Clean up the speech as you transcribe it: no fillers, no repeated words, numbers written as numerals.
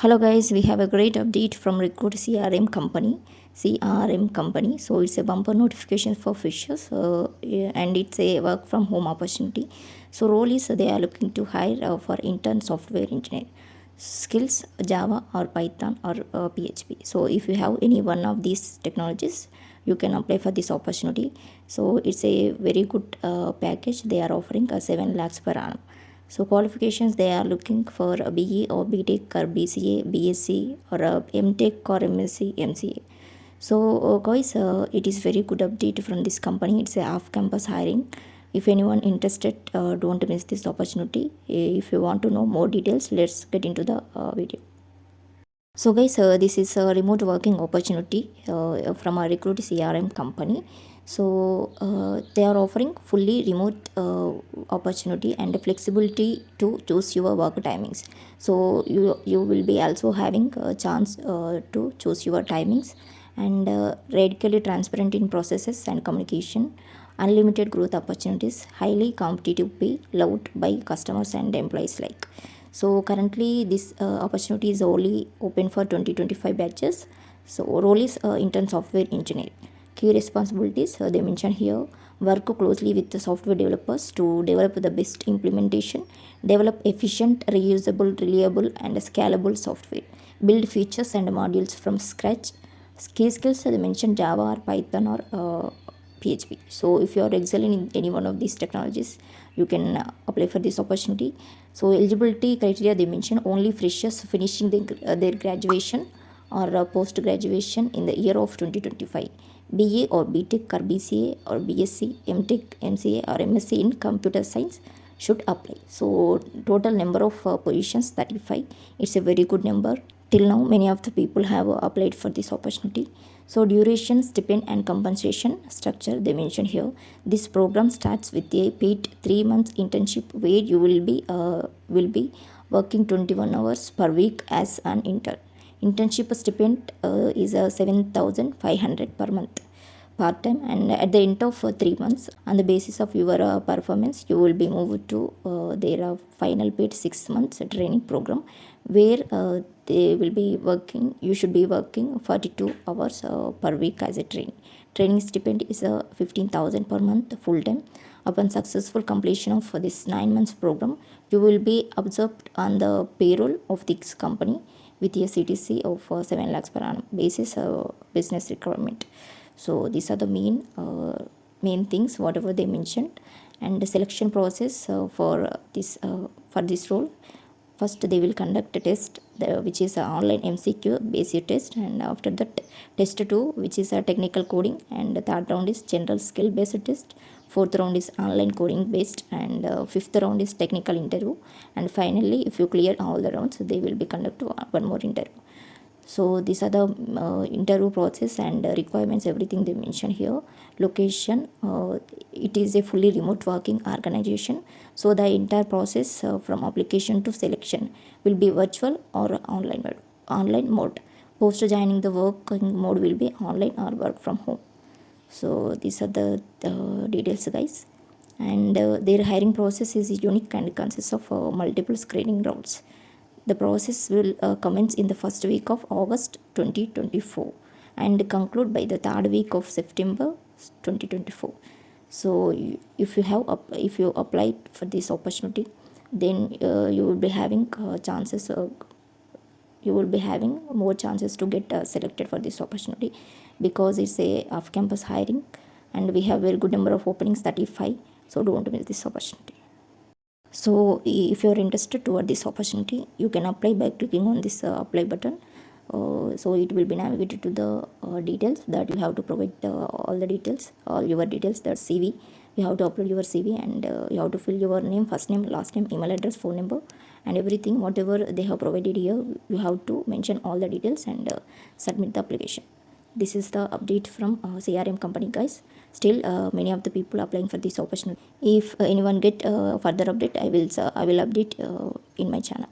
Hello guys, we have a great update from Recruit CRM company. So it's a bumper notification for freshers, and it's a work from home opportunity. So role is they are looking to hire for intern software engineer. Skills Java or Python or PHP. So if you have any one of these technologies, you can apply for this opportunity. So it's a very good package. They are offering 7 lakhs per annum. So qualifications, they are looking for a BE or BTech or BCA, BSc or a MTech or MSc, MCA. So guys, it is very good update from this company. It's a off-campus hiring. If anyone interested, don't miss this opportunity. If you want to know more details, let's get into the video. So guys, this is a remote working opportunity from a Recruit CRM company. So they are offering fully remote opportunity and flexibility to choose your work timings. So you will be also having a chance to choose your timings, and radically transparent in processes and communication, unlimited growth opportunities, highly competitive pay, loved by customers and employees like. So currently this opportunity is only open for 2025 batches. So role is intern software engineer. Key responsibilities, they mention here: work closely with the software developers to develop the best implementation, develop efficient, reusable, reliable and scalable software, build features and modules from scratch. Key skills, they mention Java or Python or PHP. So if you are excelling in any one of these technologies, you can apply for this opportunity. So eligibility criteria, they mention only freshers finishing their graduation or post graduation in the year of 2025. BA or BTech or BCA or BSc, MTech, MCA or MSc in computer science should apply. So total number of positions 35. It's a very good number. Till now, many of the people have applied for this opportunity. So duration, stipend and compensation structure, they mention here. This program starts with a paid 3 months internship where you will be working 21 hours per week as an intern. Internship stipend is 7,500 per month part time, and at the end of 3 months, on the basis of your performance, you will be moved to their final paid 6 months training program where they will be working. You should be working 42 hours per week as a training stipend is 15,000 per month full time. Upon successful completion of this 9 months program, you will be observed on the payroll of this company with a CTC of 7 lakhs per annum basis business requirement. So these are the main things whatever they mentioned. And the selection process for this role: first they will conduct a test which is an online MCQ basic test, and after that test 2 which is a technical coding, and the third round is general skill based test, fourth round is online coding based, and fifth round is technical interview, and finally if you clear all the rounds they will be conduct one more interview. So these are the interview process and requirements, everything they mention here. Location, it is a fully remote working organization, so the entire process from application to selection will be virtual or online mode. Post joining, the working mode will be online or work from home. So these are the details guys. And their hiring process is unique and consists of multiple screening rounds. The process will commence in the first week of August 2024 and conclude by the third week of September 2024. So if you apply for this opportunity, then you will be having chances. You will be having more chances to get selected for this opportunity, because it's a off-campus hiring, and we have very good number of openings, 35. So don't miss this opportunity. So if you are interested toward this opportunity, you can apply by clicking on this apply button. So it will be navigated to the details that you have to provide all the details, all your details. That CV, you have to upload your CV, and you have to fill your name, first name, last name, email address, phone number, and everything whatever they have provided here. You have to mention all the details and submit the application. This is the update from CRM company guys. Still many of the people applying for this opportunity. If anyone get further update, I will update in my channel.